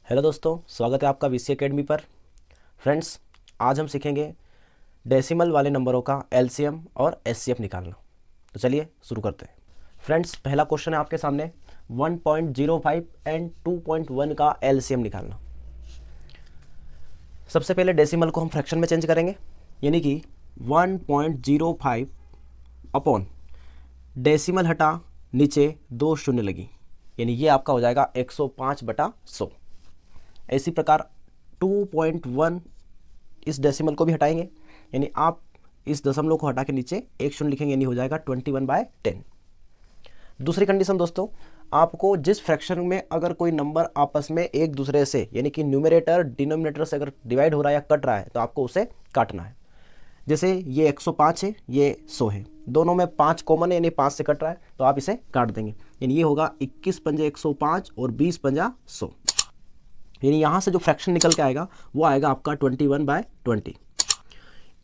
Hello दोस्तों, स्वागत है आपका वीसी एकेडमी पर। फ्रेंड्स, आज हम सीखेंगे डेसिमल वाले नंबरों का एलसीएम और एचसीएफ निकालना। तो चलिए शुरू करते हैं। फ्रेंड्स, पहला क्वेश्चन है आपके सामने 1.05 एंड 2.1 का एलसीएम निकालना। सबसे पहले डेसिमल को हम फ्रैक्शन में चेंज करेंगे, यानी कि 1.05 अपॉन डेसिमल हटा नीचे 2 शून्य लगी, यानी ये आपका हो जाएगा 105/100। इसी प्रकार 2.1 इस डेसिमल को भी हटाएंगे, यानी आप इस दशमलव को हटा के नीचे 1 शून्य लिखेंगे, यानी हो जाएगा 21/10। दूसरी कंडीशन दोस्तों, आपको जिस फ्रैक्शन में अगर कोई नंबर आपस में एक दूसरे से यानी कि न्यूमरेटर डिनोमिनेटर से अगर डिवाइड हो रहा है या कट रहा है तो आपको उसे काटना है। जैसे ये 105 है, ये 100 है, दोनों में 5 कॉमन है, यानी 5 से कट रहा है तो आप इसे काट देंगे, यानी ये होगा 21 पंजे 105 और 20 पंजा 100। यानी यहाँ से जो फ्रैक्शन निकल के आएगा वो आएगा आपका 21/20।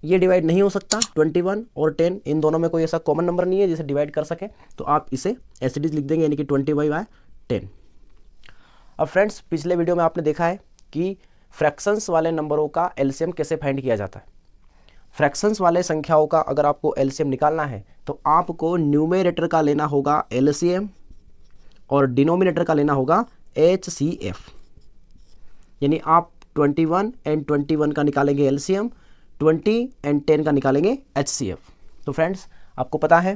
ये डिवाइड नहीं हो सकता, 21 और 10 इन दोनों में कोई ऐसा कॉमन नंबर नहीं है जिसे डिवाइड कर सके, तो आप इसे ऐसे लिख देंगे, यानी कि 20/10। अब फ्रेंड्स, पिछले वीडियो में आपने देखा है कि फ्रैक्शंस वाले नंबरों का एलसीएम कैसे फाइंड किया जाता है। फ्रैक्शंस वाले संख्याओं का अगर आपको एलसीएम निकालना है तो आपको न्यूमरेटर का लेना होगा एलसीएम और डिनोमिनेटर का लेना होगा एचसीएफ। यानी आप 21 एंड 21 का निकालेंगे एलसीएम, 20 एंड 10 का निकालेंगे एचसीएफ। तो फ्रेंड्स, आपको पता है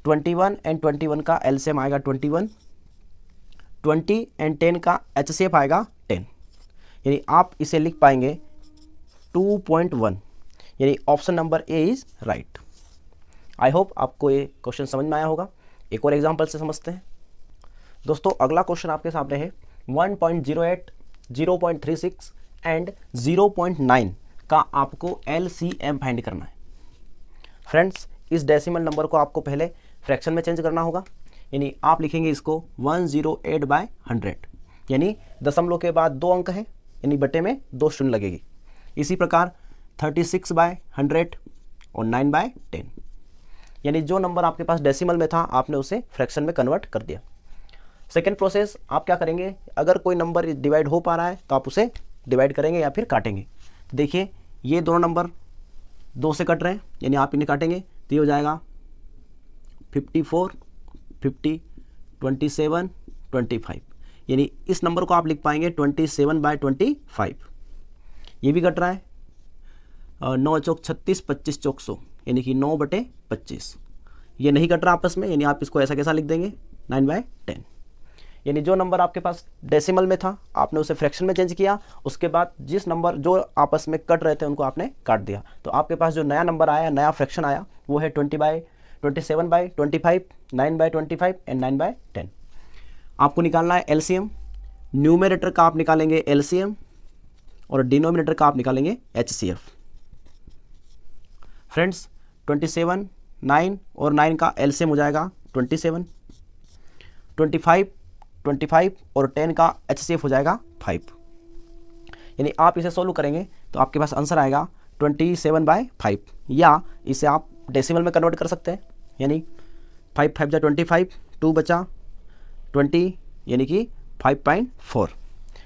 21 एंड 21 का एलसीएम आएगा 21, 20 एंड 10 का एचसीएफ आएगा 10। यानी आप इसे लिख पाएंगे 2.1, यानी option number A is right. I hope आपको ये क्वेश्चन समझ में आया होगा। एक और एग्जांपल से समझते हैं दोस्तों। अगला क्वेश्चन आपके सामने है 1.08, 0.36 एंड 0.9 का आपको एलसीएम फाइंड करना है। फ्रेंड्स, इस डेसिमल नंबर को आपको पहले फ्रैक्शन में चेंज करना होगा, यानी आप लिखेंगे इसको 108/100, यानी दशमलव के बाद 2 अंक हैं, यानी बटे में 2 शून्य लगेगी। इसी प्रकार 36/100 और 9/10, यानी जो नंबर आपके पास डेसिमल में था आपने उसे फ्रैक्शन में कन्वर्ट कर दिया। सेकेंड प्रोसेस आप क्या करेंगे, अगर कोई नंबर डिवाइड हो पा रहा है तो आप उसे डिवाइड करेंगे या फिर काटेंगे। देखिए, ये दोनों नंबर 2 से कट रहे हैं, यानी आप इन्हें काटेंगे तो ये हो जाएगा 54, 50, 27, 25, यानी इस नंबर को आप लिख पाएंगे 27/25। ये भी कट रहा है 9 चौक 36, 25 चौक 100, यानी कि 9/25। ये नहीं कट रहा आपस में, यानी आप इसको ऐसा कैसा लिख देंगे 9/10। यानी जो नंबर आपके पास डेसिमल में था आपने उसे फ्रैक्शन में चेंज किया, उसके बाद जिस नंबर जो आपस में कट रहे थे उनको आपने काट दिया, तो आपके पास जो नया नंबर आया, नया फ्रैक्शन आया, वो है 27/25, 9/25 एंड 9/10। आपको निकालना है एलसीएम। न्यूमरेटर का आप निकालेंगे एलसीएम और डिनोमिनेटर का आप निकालेंगे एचसीएफ। फ्रेंड्स, 27, 9 और 9 का एलसीएम हो जाएगा 27, 25 और 10 का एचसीएफ हो जाएगा 5। यानी आप इसे सोल्व करेंगे तो आपके पास आंसर आएगा 27/5, या इसे आप डेसिमल में कन्वर्ट कर सकते हैं, यानी 5 5 जा 25, 2 बचा 20, यानी कि 5.4।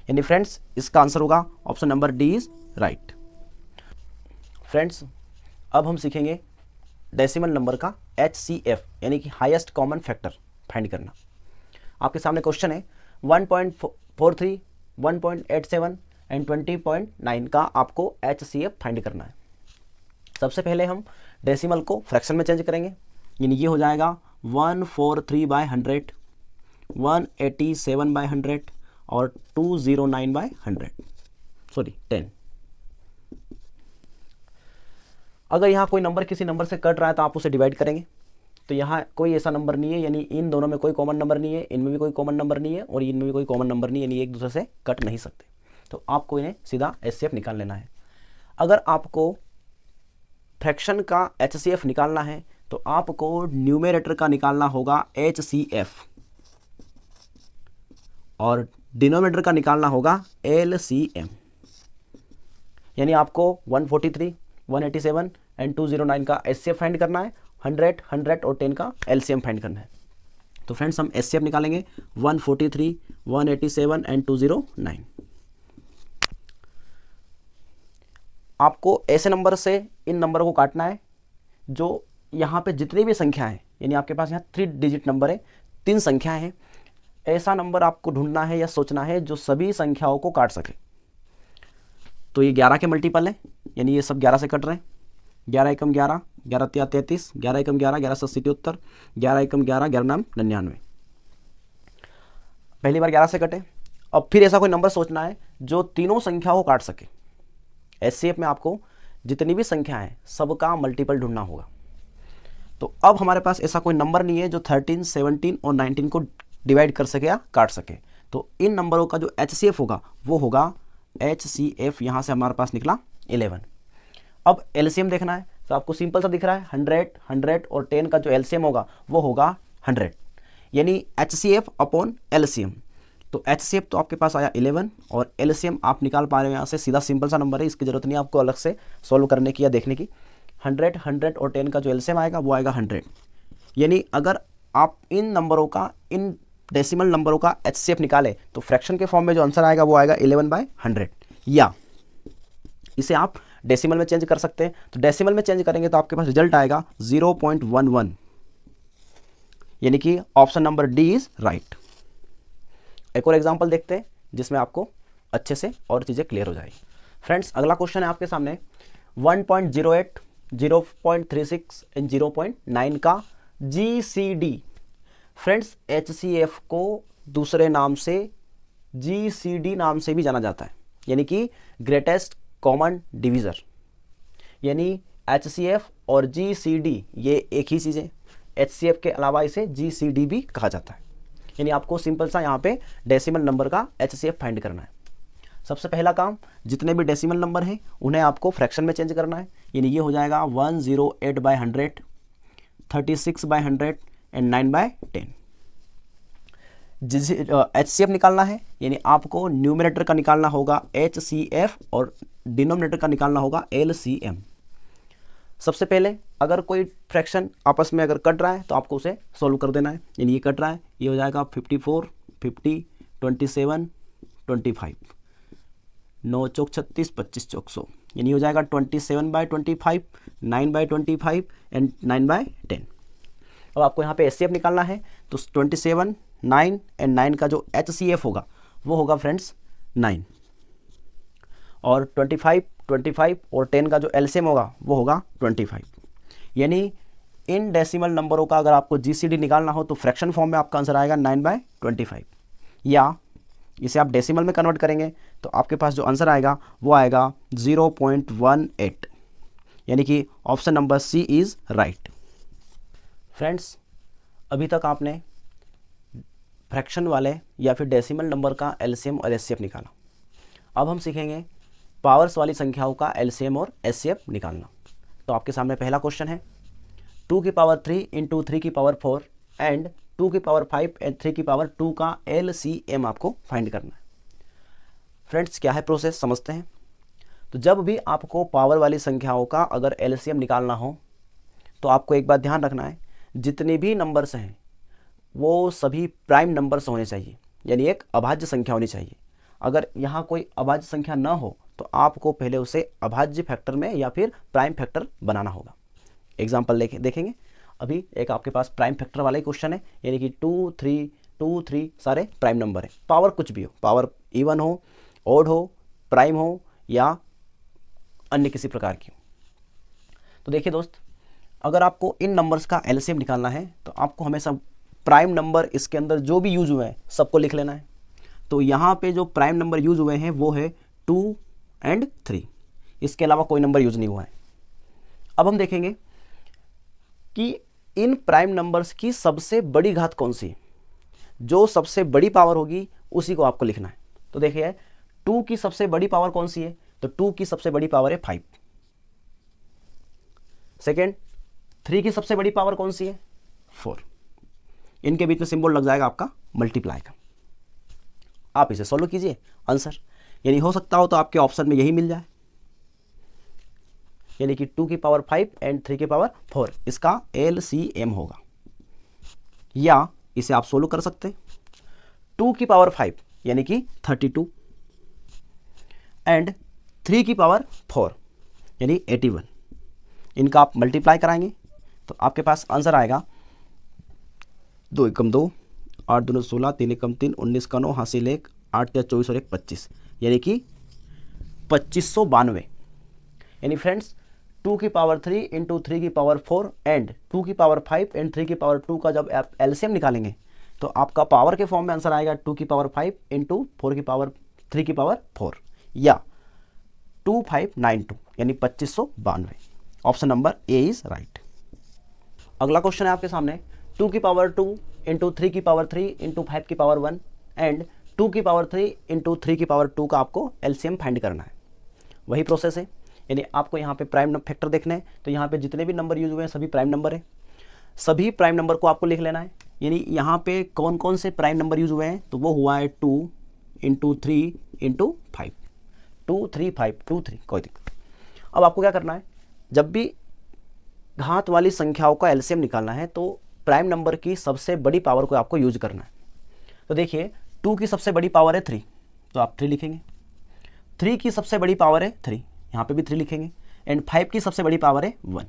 यानी फ्रेंड्स, इसका आंसर होगा option number D is right. Friends, अब हम सीखेंगे डेसिमल नंबर का एचसीएफ, यानी कि हाईएस्ट कॉमन फैक्टर फाइंड करना। आपके सामने क्वेश्चन है 1.43, 1.87 एंड 20.9 का आपको एचसीएफ फाइंड करना है। सबसे पहले हम डेसिमल को फ्रैक्शन में चेंज करेंगे, यानी ये हो जाएगा 143/100, 187/100 और 209/100, सॉरी 10। अगर यहाँ कोई नंबर किसी नंबर से कट रहा है तो आप उसे डिवाइड करेंगे, तो यहाँ कोई ऐसा नंबर नहीं है, यानी इन दोनों में कोई कॉमन नंबर नहीं है, इनमें भी कोई कॉमन नंबर नहीं है और इनमें भी कोई कॉमन नंबर नहीं है, यानी एक दूसरे से कट नहीं सकते, तो आपको इन्हें सीधा एचसीएफ निकाल लेना है। अगर आपको फ्रैक्शन का एचसीएफ निकालना है तो आपको न्यूमरेटर का निकालना होगा एचसीएफ और डिनोमिनेटर का निकालना होगा एलसीएम। यानी आपको 143, 187 एंड 209 का एचसीएफ फाइंड करना है, 100, 100 और 10 का एलसीएम फाइंड करना है। तो फ्रेंड्स हम एचसीएफ निकालेंगे 143, 187 एंड 209। आपको ऐसे नंबर से इन नंबरों को काटना है जो यहाँ पे जितनी भी संख्या है, यानी आपके पास यहाँ 3 डिजिट नंबर है, 3 संख्याएं हैं, ऐसा नंबर आपको ढूंढना है या सोचना है जो सभी संख्याओं को काट सके। तो ये 11 के मल्टीपल है, यानी ये सब 11 से कट रहे हैं। 11 एकम 11, 11 तिया 33, 11 एकम 11, 11 सौ 77, 11 एकम 11, 11 नाम 99। पहली बार 11 से कटे। अब फिर ऐसा कोई नंबर सोचना है जो तीनों संख्याओं को काट सके। एचसीएफ में आपको जितनी भी संख्या है सबका मल्टीपल ढूंढना होगा। तो अब हमारे पास ऐसा कोई नंबर नहीं है जो 13, 17 और 19 को डिवाइड कर सके या काट सके। तो इन नंबरों का जो एचसीएफ होगा वो होगा एचसीएफ, यहाँ से हमारे पास निकला 11। अब एलसीएम देखना है तो आपको सिंपल सा दिख रहा है, 100, 100 और 10 का जो एलसीएम होगा वो होगा 100, यानी एचसीएफ अपॉन एलसीएम। तो एचसीएफ तो आपके पास आया 11 और एलसीएम आप निकाल पा रहे हो यहाँ से, सीधा सिंपल सा नंबर है, इसकी जरूरत नहीं आपको अलग से सॉल्व करने की या देखने की। 100, 100 और 10 का जो एलसीएम आएगा वो आएगा 100। यानी अगर आप इन नंबरों का, इन डेसिमल नंबरों का एचसीएफ निकाले तो फ्रैक्शन के फॉर्म में जो आंसर आएगा वो आएगा 11/100, या इसे आप डेसिमल में चेंज कर सकते हैं। तो डेसिमल में चेंज करेंगे तो आपके पास रिजल्ट आएगा 0.11, यानी कि option number D is right. एक और एग्जांपल देखते हैं जिसमें आपको अच्छे से और चीज़ें क्लियर हो जाएगी। फ्रेंड्स, अगला क्वेश्चन है आपके सामने 1.08, 0.36 एंड 0.9 का GCD। फ्रेंड्स, HCF को दूसरे नाम से GCD नाम से भी जाना जाता है, यानी कि ग्रेटेस्ट कॉमन डिवीज़र। यानी HCF और GCD ये एक ही चीज़ है। HCF के अलावा इसे GCD भी कहा जाता है। यानी आपको सिंपल सा यहाँ पे डेसिमल नंबर का HCF फाइंड करना है। सबसे पहला काम, जितने भी डेसिमल नंबर हैं उन्हें आपको फ्रैक्शन में चेंज करना है। यानी ये हो जाएगा 108/100, 36/100 एंड 9/10। HCF निकालना है, यानी आपको न्यूमरेटर का निकालना होगा HCF और डिनोमिनेटर का निकालना होगा LCM। सबसे पहले अगर कोई फ्रैक्शन आपस में अगर कट रहा है तो आपको उसे सॉल्व कर देना है। यानी ये कट रहा है, ये हो जाएगा 54, 50, 27, 25, 9 चौक 36, 25 चौक 100, यानी हो जाएगा 27/25, 9/25 एंड 9/10। अब आपको यहाँ पे HCF निकालना है तो 27, 9 एंड 9 का जो HCF होगा वो होगा फ्रेंड्स 9, और 25 और 10 का जो LCM होगा वो होगा 25। यानी इन डेसिमल नंबरों का अगर आपको GCD निकालना हो तो फ्रैक्शन फॉर्म में आपका आंसर आएगा 9/25, या इसे आप डेसिमल में कन्वर्ट करेंगे तो आपके पास जो आंसर आएगा वो आएगा 0.18, यानी कि option number C is right. Friends, अभी तक आपने फ्रैक्शन वाले या फिर डेसिमल नंबर का LCM और HCF निकाला। अब हम सीखेंगे पावर्स वाली संख्याओं का LCM और HCF निकालना। तो आपके सामने पहला क्वेश्चन है 2 की पावर 3 इंटू 3 की पावर 4 एंड 2 की पावर 5 एंड 3 की पावर 2 का LCM आपको फाइंड करना है। फ्रेंड्स, क्या है प्रोसेस समझते हैं। तो जब भी आपको पावर वाली संख्याओं का अगर LCM निकालना हो तो आपको एक बात ध्यान रखना है, जितने भी नंबर्स हैं वो सभी प्राइम नंबर्स होने चाहिए, यानी एक अभाज्य संख्या होनी चाहिए। अगर यहाँ कोई अभाज्य संख्या ना हो तो आपको पहले उसे अभाज्य फैक्टर में या फिर प्राइम फैक्टर बनाना होगा। एग्जाम्पल देखेंगे। अभी एक आपके पास प्राइम फैक्टर वाला ही क्वेश्चन है, यानी कि 2, 3, 2, 3 सारे प्राइम नंबर है। पावर कुछ भी हो, पावर इवन हो, ऑड हो, प्राइम हो या अन्य किसी प्रकार की हो। तो देखिए दोस्त, अगर आपको इन नंबर्स का LCM निकालना है तो आपको हमेशा प्राइम नंबर इसके अंदर जो भी यूज हुए हैं सबको लिख लेना है। तो यहाँ पे जो प्राइम नंबर यूज हुए हैं वो है 2 एंड 3, इसके अलावा कोई नंबर यूज नहीं हुआ है। अब हम देखेंगे कि इन प्राइम नंबर्स की सबसे बड़ी घात कौन सी है। जो सबसे बड़ी पावर होगी उसी को आपको लिखना है। तो देखिए 2 की सबसे बड़ी पावर कौन सी है, तो 2 की सबसे बड़ी पावर है 5। सेकेंड, 3 की सबसे बड़ी पावर कौन सी है, 4। इनके बीच में सिंबल लग जाएगा आपका मल्टीप्लाई का। आप इसे सॉल्व कीजिए, आंसर यानी हो सकता हो तो आपके ऑप्शन में यही मिल जाए, यानी कि 2 की पावर 5 एंड 3 की पावर 4 इसका LCM होगा। या इसे आप सोल्व कर सकते हैं 2 की पावर 5 यानी कि 32 एंड 3 की पावर 4 यानी 81। इनका आप मल्टीप्लाई कराएंगे तो आपके पास आंसर आएगा 2 एकम 2, 8 दूनी 16, 3 एकम 3, 19 का 9, हासिल 1, 8 या 24 और 1 25, यानी कि 2592। यानी फ्रेंड्स 2 की पावर 3 इंटू 3 की पावर 4 एंड 2 की पावर 5 एंड 3 की पावर 2 का जब आप एलसीएम निकालेंगे तो आपका पावर के फॉर्म में आंसर आएगा 2 की पावर 5 इंटू 4 की पावर 3 की पावर 4 या 2592, यानी 2592। Option number A is right. अगला क्वेश्चन है आपके सामने 2 की पावर 2 इंटू 3 की पावर 3 इंटू 5 की पावर 1 एंड 2 की पावर 3 इंटू 3 की पावर 2 का आपको एलसीएम फाइंड करना है। वही प्रोसेस है, यानी आपको यहाँ पे प्राइम फैक्टर देखना है तो यहाँ पे जितने भी नंबर यूज हुए हैं सभी प्राइम नंबर है, सभी प्राइम नंबर को आपको लिख लेना है। यानी यहाँ पे कौन कौन से प्राइम नंबर यूज हुए हैं तो वो हुआ है 2 इंटू 3 इंटू 5, 2 3 5 2 3, कोई दिक्कत। अब आपको क्या करना है, जब भी घात वाली संख्याओं का एलसीएम निकालना है तो प्राइम नंबर की सबसे बड़ी पावर को आपको यूज करना है। तो देखिए 2 की सबसे बड़ी पावर है 3, तो आप 3 लिखेंगे। 3 की सबसे बड़ी पावर है 3, यहाँ पे भी 3 लिखेंगे। एंड 5 की सबसे बड़ी पावर है 1।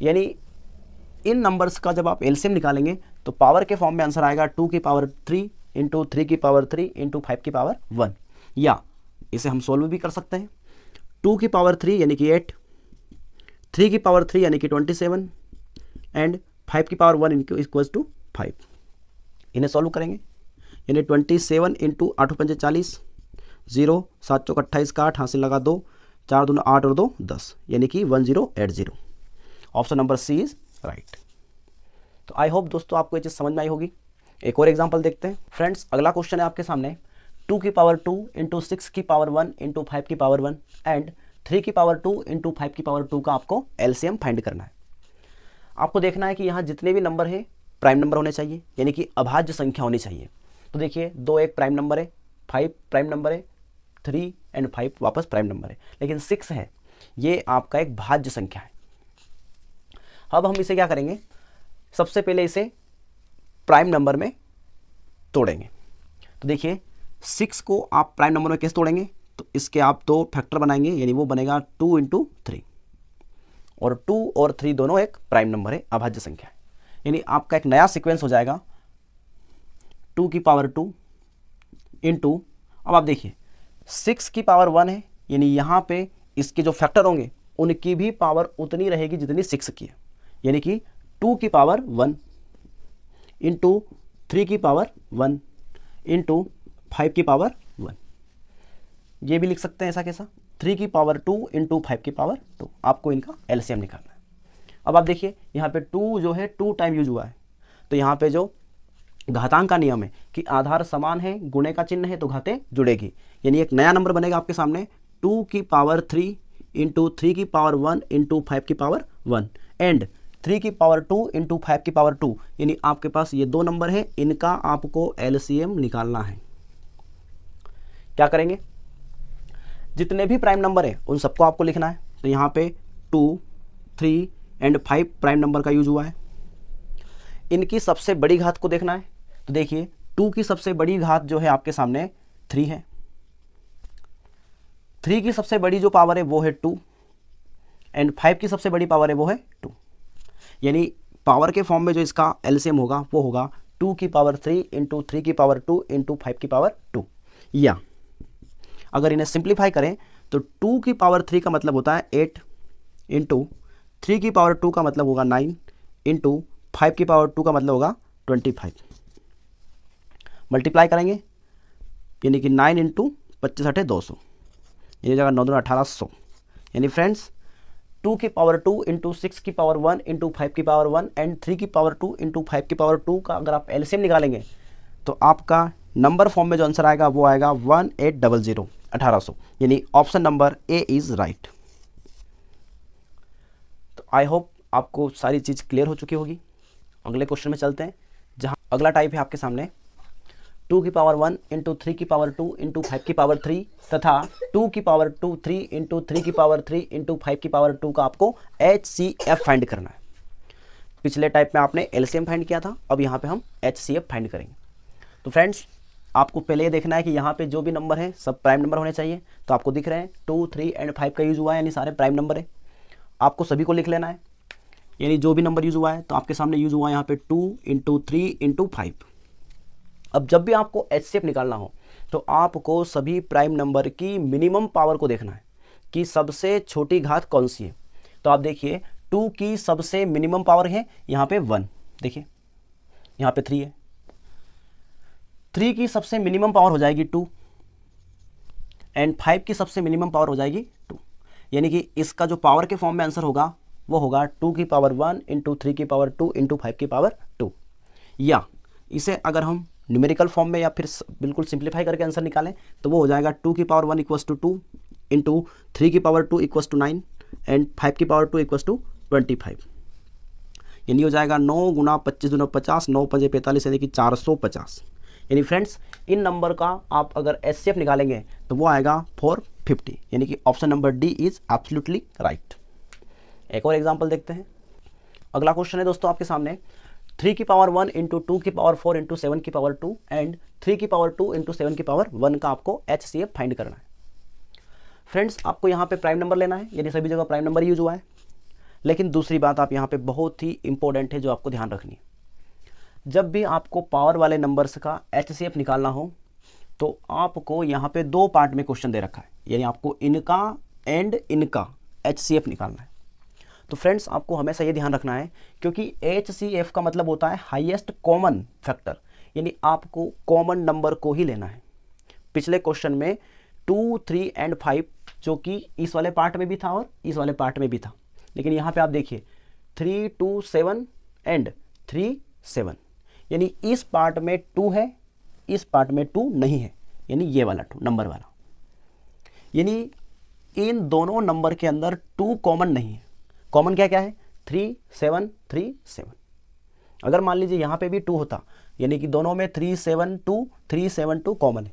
यानी इन नंबर्स का जब आप एलसीएम निकालेंगे तो पावर के फॉर्म में आंसर आएगा 2 की पावर 3 इंटू 3 की पावर 3 इंटू 5 की पावर 1, या इसे हम सोल्व भी कर सकते हैं। 2 की पावर 3 यानी कि 8, 3 की पावर 3 यानी कि 27 एंड 5 की पावर 1 इक्वल्स टू 5। इन्हें सॉल्व करेंगे, यानी 27 इंटू 8 5 40, 0 7 चौक 28 का 8, हासिल लगा 2, 4 दूनी 8 और 2 10, यानी कि 1080। Option number C is right. तो आई होप दोस्तों आपको ये चीज़ समझ में आई होगी। एक और एग्जांपल देखते हैं फ्रेंड्स। अगला क्वेश्चन है आपके सामने 2 की पावर 2 इंटू 6 की पावर 1 इंटू 5 की पावर 1 एंड 3 की पावर 2 इंटू 5 की पावर 2 का आपको एलसीएम फाइंड करना है। आपको देखना है कि यहाँ जितने भी नंबर हैं प्राइम नंबर होने चाहिए, यानी कि अभाज्य संख्या होनी चाहिए। तो देखिए 2 एक प्राइम नंबर है, 5 प्राइम नंबर है, 3 एंड 5 वापस प्राइम नंबर है, लेकिन 6 है ये आपका एक भाज्य संख्या है। अब हम इसे क्या करेंगे, सबसे पहले इसे प्राइम नंबर में तोड़ेंगे। तो देखिए 6 को आप प्राइम नंबर में कैसे तोड़ेंगे, तो इसके आप 2 फैक्टर बनाएंगे, यानी वो बनेगा 2 इंटू 3, और 2 और 3 दोनों एक प्राइम नंबर है, अभाज्य संख्या है। यानी आपका एक नया सीक्वेंस हो जाएगा 2 की पावर 2 इंटू, अब आप देखिए 6 की पावर 1 है, यानी यहाँ पे इसके जो फैक्टर होंगे उनकी भी पावर उतनी रहेगी जितनी 6 की है, यानी कि 2 की पावर 1 इंटू 3 की पावर 1 इंटू 5 की पावर 1। ये भी लिख सकते हैं ऐसा कैसा, 3 की पावर 2 इंटू 5 की पावर 2। आपको इनका एलसीएम निकालना है। अब आप देखिए यहाँ पे 2 जो है 2 टाइम यूज हुआ है, तो यहाँ पे जो घातांक का नियम है कि आधार समान है, गुणे का चिन्ह है तो घातें जुड़ेगी, यानी एक नया नंबर बनेगा आपके सामने 2 की पावर 3 इंटू 3 की पावर 1 इंटू 5 की पावर 1 एंड 3 की पावर 2 इंटू 5 की पावर 2। यानी आपके पास ये 2 नंबर है, इनका आपको एलसीएम निकालना है। क्या करेंगे, जितने भी प्राइम नंबर है उन सबको आपको लिखना है। तो यहाँ पे 2 3 एंड 5 प्राइम नंबर का यूज हुआ है। इनकी सबसे बड़ी घात को देखना है, तो देखिए 2 की सबसे बड़ी घात जो है आपके सामने 3 है, 3 की सबसे बड़ी जो पावर है वो है 2 एंड 5 की सबसे बड़ी पावर है वो है 2। यानी पावर के फॉर्म में जो इसका एलसीएम होगा वो होगा 2 की पावर 3 इंटू 3 की पावर 2 इंटू 5 की पावर 2। या अगर इन्हें सिंप्लीफाई करें तो 2 की पावर 3 का मतलब होता है 8 इंटू 3 की पावर 2 का मतलब होगा 9 इंटू 5 की पावर 2 का मतलब होगा 25। मल्टीप्लाई करेंगे यानी कि 9 इंटू 25 8 200, ये जगह 9 2 1800। यानी फ्रेंड्स 2 की पावर 2 इंटू 6 की पावर 1 इंटू 5 की पावर 1 एंड 3 की पावर 2 इंटू 5 की पावर 2 का अगर आप एलसीएम निकालेंगे तो आपका नंबर फॉर्म में जो आंसर आएगा वो आएगा 1800 1800। यानी option number A is right. तो आई होप आपको सारी चीज़ क्लियर हो चुकी होगी। अगले क्वेश्चन में चलते हैं, जहां अगला टाइप है आपके सामने 2 की पावर 1 इंटू 3 की पावर 2 इंटू 5 की पावर 3 तथा 2 की पावर 2 3 इंटू 3 की पावर 3 इंटू 5 की पावर 2 का आपको HCF फाइंड करना है। पिछले टाइप में आपने LCM फाइंड किया था, अब यहाँ पे हम HCF फाइंड करेंगे। तो फ्रेंड्स आपको पहले ये देखना है कि यहाँ पे जो भी नंबर है सब प्राइम नंबर होने चाहिए। तो आपको दिख रहे हैं 2, 3 एंड 5 का यूज़ हुआ है, यानी सारे प्राइम नंबर है। आपको सभी को लिख लेना है, यानी जो भी नंबर यूज़ हुआ है। तो आपके सामने यूज़ हुआ है यहाँ पे 2 × 3 × 5। अब जब भी आपको HCF निकालना हो तो आपको सभी प्राइम नंबर की मिनिमम पावर को देखना है कि सबसे छोटी घात कौन सी है। तो आप देखिए 2 की सबसे मिनिमम पावर है यहाँ पे 1, देखिए यहाँ पे 3 है। 3 की सबसे मिनिमम पावर हो जाएगी 2 एंड 5 की सबसे मिनिमम पावर हो जाएगी 2, यानी कि इसका जो पावर के फॉर्म में आंसर होगा वो होगा 2 की पावर 1 × 3 की पावर 2 × 5 की पावर 2। या इसे अगर हम न्यूमेरिकल फॉर्म में या फिर बिल्कुल सिंप्लीफाई करके आंसर निकालें तो वो हो जाएगा 2 की पावर 1 = 2 × 3 की पावर 2 = 9 एंड 5 की पावर 2 = 25, यानी हो जाएगा 9 × 25 × 50, 9 × 5 = 45, यानी कि 450। यानी फ्रेंड्स इन नंबर का आप अगर HCF निकालेंगे तो वो आएगा 450, यानी कि option number D is absolutely right. एक और एग्जांपल देखते हैं। अगला क्वेश्चन है दोस्तों आपके सामने 3 की पावर 1 × 2 की पावर 4 × 7 की पावर 2 एंड 3 की पावर 2 × 7 की पावर 1 का आपको HCF फाइंड करना है। फ्रेंड्स आपको यहाँ पे प्राइम नंबर लेना है, यानी सभी जगह प्राइम नंबर यूज हुआ है। लेकिन दूसरी बात आप यहाँ पे बहुत ही इंपॉर्टेंट है जो आपको ध्यान रखनी है, जब भी आपको पावर वाले नंबर्स का HCF निकालना हो तो आपको यहाँ पे 2 पार्ट में क्वेश्चन दे रखा है, यानी आपको इनका एंड इनका HCF निकालना है। तो फ्रेंड्स आपको हमेशा ये ध्यान रखना है, क्योंकि HCF का मतलब होता है हाईएस्ट कॉमन फैक्टर, यानी आपको कॉमन नंबर को ही लेना है। पिछले क्वेश्चन में 2, 3 एंड 5 जो कि इस वाले पार्ट में भी था और इस वाले पार्ट में भी था, लेकिन यहाँ पे आप देखिए 3, 2, 7 एंड 3, 7, यानी इस पार्ट में 2 है, इस पार्ट में 2 नहीं है, यानी ये वाला 2 नंबर वाला, यानी इन दोनों नंबर के अंदर 2 कॉमन नहीं है। कॉमन क्या क्या है? 3, 7, 3, 7। अगर मान लीजिए यहाँ पे भी 2 होता, यानी कि दोनों में 3, 7, 2, 3, 7, 2 कॉमन है,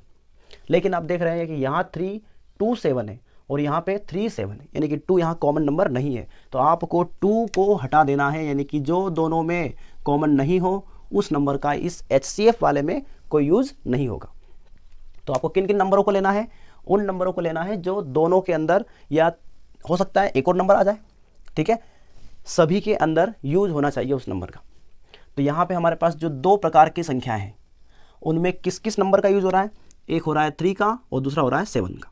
लेकिन आप देख रहे हैं कि यहाँ 3, 2, 7 है और यहाँ पे 3, 7 है, यानी कि 2 यहाँ कॉमन नंबर नहीं है। तो आपको 2 को हटा देना है, यानी कि जो दोनों में कॉमन नहीं हो उस नंबर का इस HCF वाले में कोई यूज़ नहीं होगा। तो आपको किन किन नंबरों को लेना है? उन नंबरों को लेना है जो दोनों के अंदर, या हो सकता है एक और नंबर आ जाए, ठीक है, सभी के अंदर यूज होना चाहिए उस नंबर का। तो यहाँ पे हमारे पास जो 2 प्रकार की संख्याएं हैं उनमें किस किस नंबर का यूज हो रहा है? एक हो रहा है 3 का और दूसरा हो रहा है 7 का।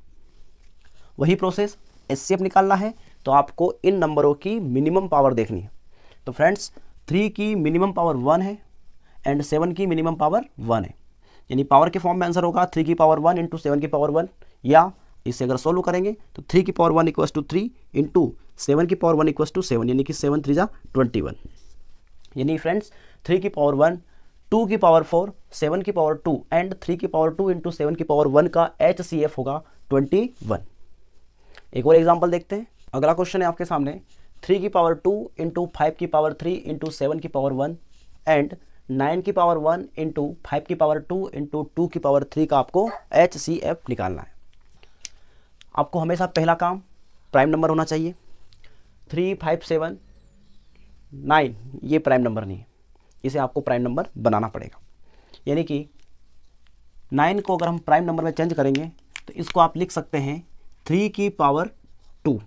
वही प्रोसेस HCF निकालना है तो आपको इन नंबरों की मिनिमम पावर देखनी है। तो फ्रेंड्स 3 की मिनिमम पावर 1 है एंड 7 की मिनिमम पावर 1 है, यानी पावर के फॉर्म में आंसर होगा 3 की पावर 1 × 7 की पावर 1, या इसे अगर सोल्व करेंगे तो 3 की पावर 1 = 3 × 7 की पावर 1 = 7, यानी कि 7 3 = 21। यानी फ्रेंड्स 3 की पावर 1, 2 की पावर 4, 7 की पावर 2 एंड 3 की पावर 2 × 7 की पावर 1 का HCF होगा 21। एक और एग्जांपल देखते हैं। अगला क्वेश्चन है आपके सामने 3 की पावर 2 × 5 की पावर 3 × 7 की पावर 1 एंड 9 की पावर 1 × 5 की पावर 2 × 2 की पावर 3 का आपको HCF निकालना है। आपको हमेशा पहला काम प्राइम नंबर होना चाहिए। 3, 5, 7, 9 ये प्राइम नंबर नहीं है, इसे आपको प्राइम नंबर बनाना पड़ेगा। यानी कि 9 को अगर हम प्राइम नंबर में चेंज करेंगे तो इसको आप लिख सकते हैं 3 की पावर 2,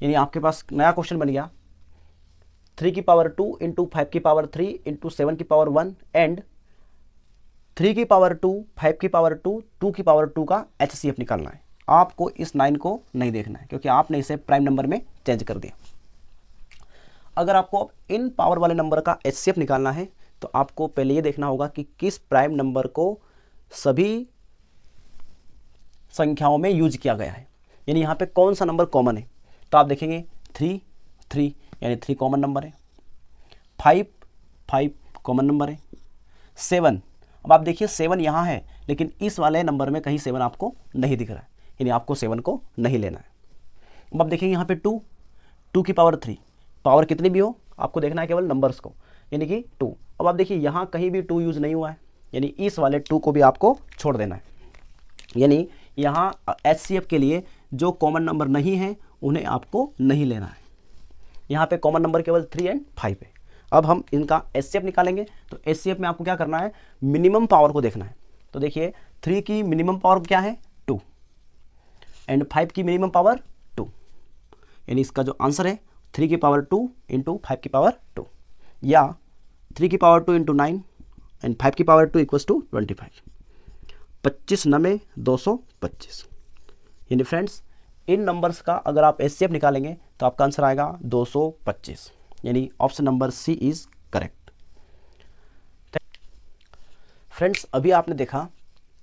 यानी आपके पास नया क्वेश्चन बन गया 3 की पावर 2 × 5 की पावर 3 × 7 की पावर 1 एंड 3 की पावर 2, 5 की पावर 2, 2 की पावर 2 का HCF निकालना है। आपको इस 9 को नहीं देखना है क्योंकि आपने इसे प्राइम नंबर में चेंज कर दिया। अगर आपको इन पावर वाले नंबर का HCF निकालना है तो आपको पहले ये देखना होगा कि किस प्राइम नंबर को सभी संख्याओं में यूज किया गया है, यानी यहाँ पे कौन सा नंबर कॉमन है। तो आप देखेंगे 3, 3 यानी 3 कॉमन नंबर है, 5, 5 कॉमन नंबर है, 7, अब आप देखिए 7 यहाँ है लेकिन इस वाले नंबर में कहीं 7 आपको नहीं दिख रहा है, यानी आपको 7 को नहीं लेना है। अब आप देखेंगे यहाँ पे 2, 2 की पावर 3, पावर कितनी भी हो आपको देखना है केवल नंबर्स को, यानी कि 2। अब आप देखिए यहाँ कहीं भी 2 यूज़ नहीं हुआ है, यानी इस वाले 2 को भी आपको छोड़ देना है। यानी यहाँ HCF के लिए जो कॉमन नंबर नहीं है उन्हें आपको नहीं लेना है। यहाँ पे कॉमन नंबर केवल 3 एंड 5 है। अब हम इनका एचसीएफ निकालेंगे। तो एचसीएफ में आपको क्या करना है, मिनिमम पावर को देखना है। तो देखिए 3 की मिनिमम पावर क्या है 2 एंड 5 की मिनिमम पावर 2, यानी इसका जो आंसर है 3 की पावर 2 इंटू 5 की पावर 2, या 3 की पावर 2 इंटू 9 एंड 5 की पावर 2 इक्वल्स टू 25। 25 9 225। यानी फ्रेंड्स इन नंबर्स का अगर आप एचसीएफ निकालेंगे तो आपका आंसर आएगा 225, यानी option number C is correct. Friends अभी आपने देखा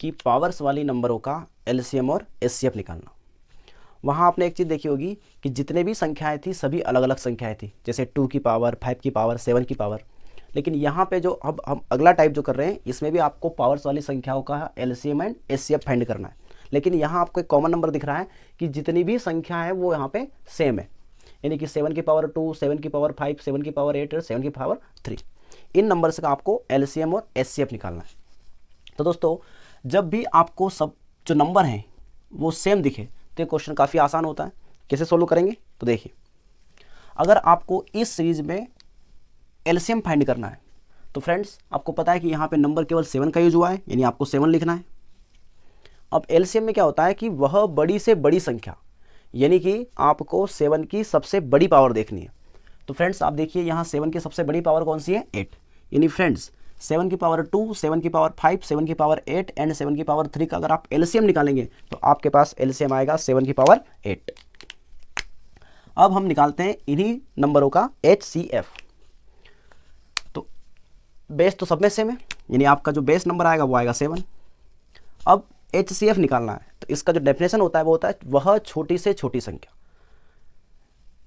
कि पावर्स वाली नंबरों का एलसीएम और एचसीएफ निकालना। वहाँ आपने एक चीज़ देखी होगी कि जितने भी संख्याएं थी सभी अलग अलग संख्याएं थी, जैसे 2 की पावर, 5 की पावर, 7 की पावर। लेकिन यहाँ पे जो अब हम अगला टाइप जो कर रहे हैं इसमें भी आपको पावर्स वाली संख्याओं का एलसीएम एंड एचसीएफ फाइंड करना है। लेकिन यहाँ आपको एक कॉमन नंबर दिख रहा है कि जितनी भी संख्या है वो यहाँ पे सेम है, यानी कि 7 की पावर 2, 7 की पावर 5, 7 की पावर 8 और 7 की पावर 3। इन नंबर्स का आपको एलसीएम और एचसीएफ निकालना है। तो दोस्तों जब भी आपको सब जो नंबर हैं वो सेम दिखे तो ये क्वेश्चन काफ़ी आसान होता है। कैसे सोल्व करेंगे, तो देखिए अगर आपको इस सीरीज में एलसीएम फाइंड करना है तो फ्रेंड्स आपको पता है कि यहाँ पे नंबर केवल 7 का यूज हुआ है, यानी आपको 7 लिखना है। अब एलसीएम में क्या होता है कि वह बड़ी से बड़ी संख्या, यानी कि आपको 7 की सबसे बड़ी पावर देखनी है। तो फ्रेंड्स आप देखिए यहाँ 7 की सबसे बड़ी पावर कौन सी है 8, यानी फ्रेंड्स 7 की पावर 2, 7 की पावर 5, 7 की पावर 8 एंड 7 की पावर 3 का अगर आप एलसीएम निकालेंगे तो आपके पास एलसीएम आएगा 7 की पावर 8। अब हम निकालते हैं इन्हीं नंबरों का एचसीएफ। तो बेस तो सब में सेम है, यानी आपका जो बेस नंबर आएगा वो आएगा 7। अब एचसीएफ निकालना है तो इसका जो डेफिनेशन होता है वो होता है वह छोटी से छोटी संख्या।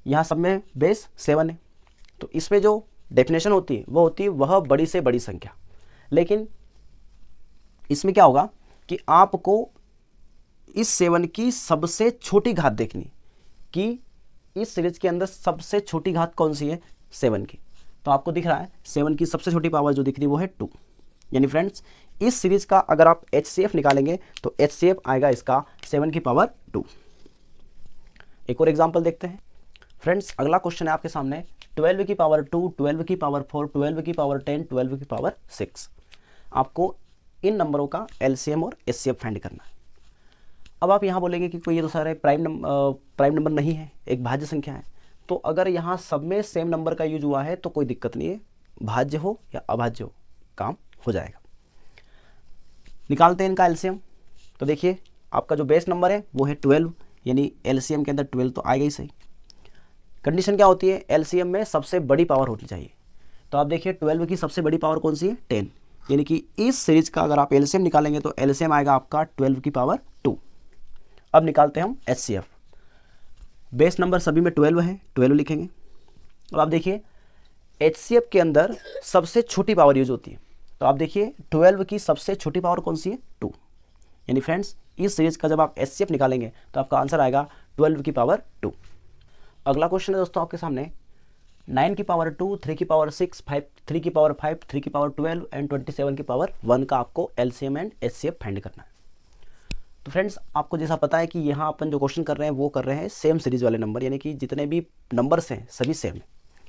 यहाँ सब में बेस 7 है तो इसमें जो डेफिनेशन होती है वो होती है वह बड़ी से बड़ी संख्या। लेकिन इसमें क्या होगा कि आपको इस 7 की सबसे छोटी घात देखनी कि इस सीरीज के अंदर सबसे छोटी घात कौन सी है 7 की। तो आपको दिख रहा है 7 की सबसे छोटी पावर जो दिख रही है वो है 2, यानी फ्रेंड्स इस सीरीज का अगर आप एचसीएफ निकालेंगे तो एचसीएफ आएगा इसका 7 की पावर 2। एक और एग्जांपल देखते हैं। फ्रेंड्स अगला क्वेश्चन है आपके सामने 12 की पावर 2, 12 की पावर 4, 12 की पावर 10, 12 की पावर 6। आपको इन नंबरों का एलसीएम और एचसीएफ फाइंड करना है। अब आप यहाँ बोलेंगे कि कोई ये तो सारे प्राइम नंबर नहीं है, एक भाज्य संख्या है। तो अगर यहाँ सब में सेम नंबर का यूज हुआ है तो कोई दिक्कत नहीं है, भाज्य हो या अभाज्य हो काम हो जाएगा। निकालते हैं इनका एलसीएम। तो देखिए आपका जो बेस नंबर है वो है 12, यानी एलसीएम के अंदर 12 तो आएगा ही सही। कंडीशन क्या होती है, एलसीएम में सबसे बड़ी पावर होनी चाहिए। तो आप देखिए 12 की सबसे बड़ी पावर कौन सी है 10, यानी कि इस सीरीज का अगर आप एलसीएम निकालेंगे तो एलसीएम आएगा आपका 12 की पावर 2। अब निकालते हैं हम एचसीएफ। बेस नंबर सभी में 12 है, 12 लिखेंगे। अब आप देखिए एचसीएफ के अंदर सबसे छोटी पावर यूज होती है। तो आप देखिए 12 की सबसे छोटी पावर कौन सी है 2, यानी फ्रेंड्स इस सीरीज का जब आप एचसीएफ निकालेंगे तो आपका आंसर आएगा 12 की पावर 2। अगला क्वेश्चन है दोस्तों आपके सामने 9 की पावर 2, 3 की पावर 6, 3 की पावर 5, 3 की पावर 12 एंड 27 की पावर 1 का आपको एलसीएम एंड एचसीएफ फाइंड करना है। तो फ्रेंड्स आपको जैसा पता है कि यहाँ अपन जो क्वेश्चन कर रहे हैं वो कर रहे हैं सेम सीरीज वाले नंबर, यानी कि जितने भी नंबर्स हैं सभी सेम है।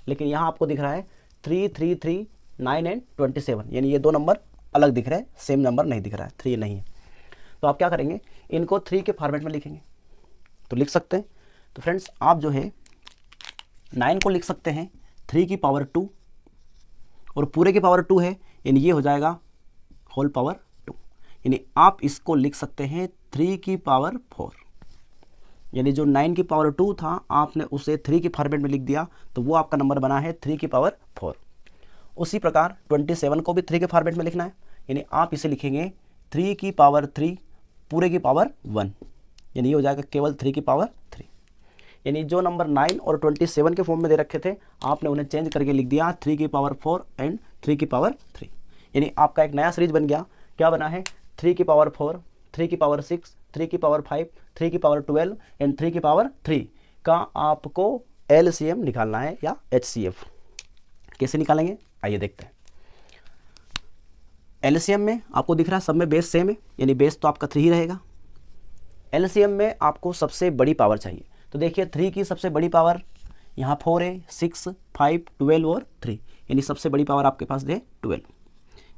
लेकिन यहाँ आपको दिख रहा है 3, 3, 3, 9 एंड 27, यानी ये दो नंबर अलग दिख रहे हैं, सेम नंबर नहीं दिख रहा है, 3 नहीं है। तो आप क्या करेंगे, इनको 3 के फॉर्मेट में लिखेंगे। तो लिख सकते हैं। तो फ्रेंड्स आप जो है 9 को लिख सकते हैं 3 की पावर 2 और पूरे की पावर 2 है, यानी ये हो जाएगा होल पावर 2, यानी आप इसको लिख सकते हैं 3 की पावर 4, यानी जो 9 की पावर 2 था आपने उसे 3 के फॉर्मेट में लिख दिया तो वो आपका नंबर बना है 3 की पावर 4। उसी प्रकार 27 को भी 3 के फॉर्मेट में लिखना है, यानी आप इसे लिखेंगे 3 की पावर 3 पूरे की पावर 1, यानी ये हो जाएगा केवल 3 की पावर 3। यानी जो नंबर 9 और 27 के फॉर्म में दे रखे थे आपने उन्हें चेंज करके लिख दिया 3 की पावर 4 एंड 3 की पावर 3, यानी आपका एक नया सीरीज बन गया। क्या बना है 3 की पावर 4, 3 की पावर 6, 3 की पावर 5, 3 की पावर 12 एंड 3 की पावर 3 का आपको एलसीएम निकालना है या एचसीएफ। कैसे निकालेंगे आइए देखते हैं। एलसीएम में आपको दिख रहा है सब में बेस सेम है, यानी बेस तो आपका 3 ही रहेगा। एलसीएम में आपको सबसे बड़ी पावर चाहिए। तो देखिए 3 की सबसे बड़ी पावर यहाँ 4 है, 6, 5, 12 और 3, यानी सबसे बड़ी पावर आपके पास है 12,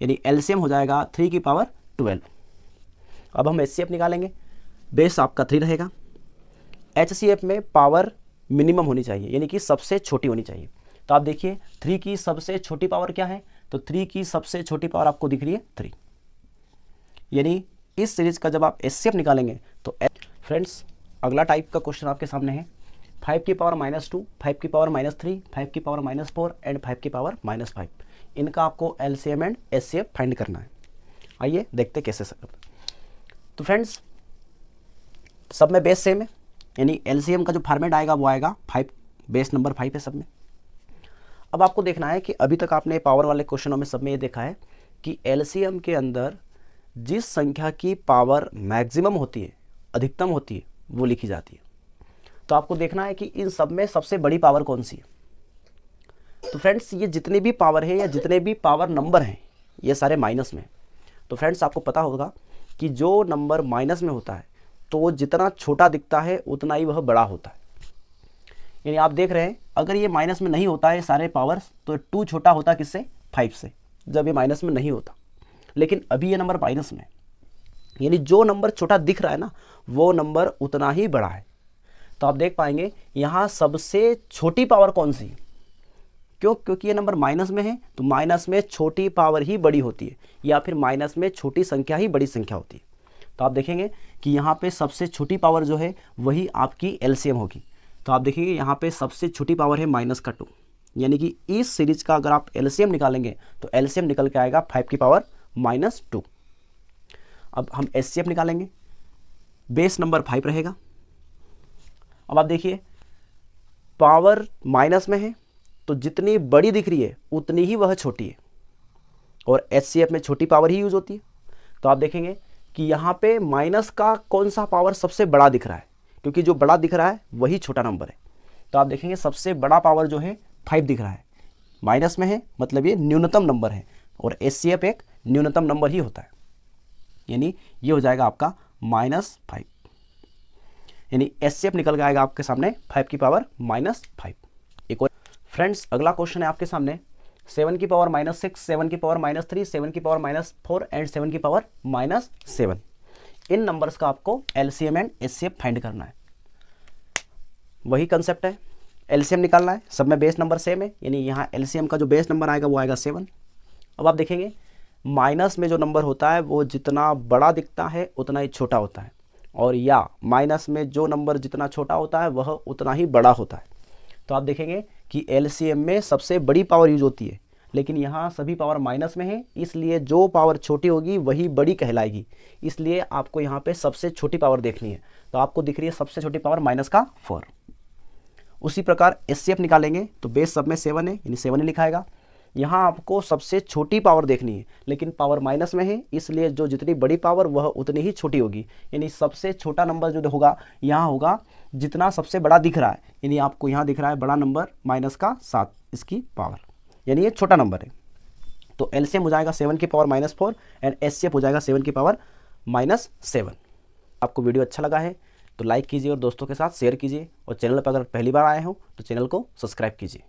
यानी एलसीएम हो जाएगा 3 की पावर 12। अब हम एचसीएफ निकालेंगे, बेस आपका 3 रहेगा। एचसीएफ में पावर मिनिमम होनी चाहिए, यानी कि सबसे छोटी होनी चाहिए। तो आप देखिए 3 की सबसे छोटी पावर क्या है, तो 3 की सबसे छोटी पावर आपको दिख रही है 3, यानी इस सीरीज का जब आप एचसीएफ निकालेंगे तो फ्रेंड्स अगला टाइप का क्वेश्चन आपके सामने है 5 की पावर -2, 5 की पावर -3, 5 की पावर -4 एंड 5 की पावर -5। इनका आपको एलसीएम एंड एचसीएफ फाइंड करना है। आइए देखते कैसे सर। तो फ्रेंड्स सब में बेस सेम है, यानी एलसीएम का जो फॉर्मेट आएगा वो आएगा 5, बेस नंबर 5 है सब में। अब आपको देखना है कि अभी तक आपने पावर वाले क्वेश्चनों में सब में ये देखा है कि एलसीएम के अंदर जिस संख्या की पावर मैक्सिमम होती है, अधिकतम होती है, वो लिखी जाती है। तो आपको देखना है कि इन सब में सबसे बड़ी पावर कौन सी है। तो फ्रेंड्स ये जितने भी पावर है या जितने भी पावर नंबर हैं ये सारे माइनस में। तो फ्रेंड्स आपको पता होगा कि जो नंबर माइनस में होता है तो वो जितना छोटा दिखता है उतना ही वह बड़ा होता है। यानी आप देख रहे हैं अगर ये माइनस में नहीं होता है सारे पावर्स तो 2 छोटा होता किससे, 5 से, जब ये माइनस में नहीं होता। लेकिन अभी ये नंबर माइनस में, यानी जो नंबर छोटा दिख रहा है ना वो नंबर उतना ही बड़ा है। तो आप देख पाएंगे यहाँ सबसे छोटी पावर कौन सी, क्योंकि ये नंबर माइनस में है तो माइनस में छोटी पावर ही बड़ी होती है, या फिर माइनस में छोटी संख्या ही बड़ी संख्या होती है। तो आप देखेंगे कि यहाँ पे सबसे छोटी पावर जो है वही आपकी एलसीएम होगी। तो आप देखेंगे यहाँ पे सबसे छोटी पावर है -2, यानी कि इस सीरीज का अगर आप एलसीएम निकालेंगे तो एलसीएम निकल के आएगा 5 की पावर -2। अब हम एचसीएफ निकालेंगे, बेस नंबर 5 रहेगा। अब आप देखिए पावर माइनस में है तो जितनी बड़ी दिख रही है उतनी ही वह छोटी है, और एचसीएफ में छोटी पावर ही यूज होती है। तो आप देखेंगे कि यहाँ पे माइनस का कौन सा पावर सबसे बड़ा दिख रहा है, क्योंकि जो बड़ा दिख रहा है वही छोटा नंबर है। तो आप देखेंगे सबसे बड़ा पावर जो है 5 दिख रहा है, माइनस में है मतलब ये न्यूनतम नंबर है, और एचसीएफ एक न्यूनतम नंबर ही होता है, यानी ये हो जाएगा आपका -5, यानी एचसीएफ निकल के आएगा आपके सामने 5 की पावर -5। एक और फ्रेंड्स अगला क्वेश्चन है आपके सामने 7 की पावर -6, 7 की पावर -3, 7 की पावर -4 एंड 7 की पावर -7। इन नंबर्स का आपको एलसीएम एंड एचसीएफ फाइंड करना है। वही कंसेप्ट है, एलसीएम निकालना है, सब में बेस नंबर सेम है, यानी यहाँ एलसीएम का जो बेस नंबर आएगा वो आएगा 7। अब आप देखेंगे माइनस में जो नंबर होता है वो जितना बड़ा दिखता है उतना ही छोटा होता है, और या माइनस में जो नंबर जितना छोटा होता है वह उतना ही बड़ा होता है। तो आप देखेंगे कि एलसीएम में सबसे बड़ी पावर यूज होती है, लेकिन यहाँ सभी पावर माइनस में है, इसलिए जो पावर छोटी होगी वही बड़ी कहलाएगी। इसलिए आपको यहाँ पे सबसे छोटी पावर देखनी है। तो आपको दिख रही है सबसे छोटी पावर -4। उसी प्रकार एचसीएफ निकालेंगे तो बेस सब में 7 है, यानी 7 ही लिखाएगा। यहाँ आपको सबसे छोटी पावर देखनी है, लेकिन पावर माइनस में है, इसलिए जो जितनी बड़ी पावर वह उतनी ही छोटी होगी। यानी सबसे छोटा नंबर जो होगा यहाँ होगा जितना सबसे बड़ा दिख रहा है, यानी आपको यहाँ दिख रहा है बड़ा नंबर -7 इसकी पावर, यानी ये छोटा नंबर है। तो एलसीएम हो जाएगा 7 की पावर -4 एंड एचसीएफ हो जाएगा 7 की पावर -7। आपको वीडियो अच्छा लगा है तो लाइक कीजिए और दोस्तों के साथ शेयर कीजिए, और चैनल पर अगर पहली बार आए हो तो चैनल को सब्सक्राइब कीजिए।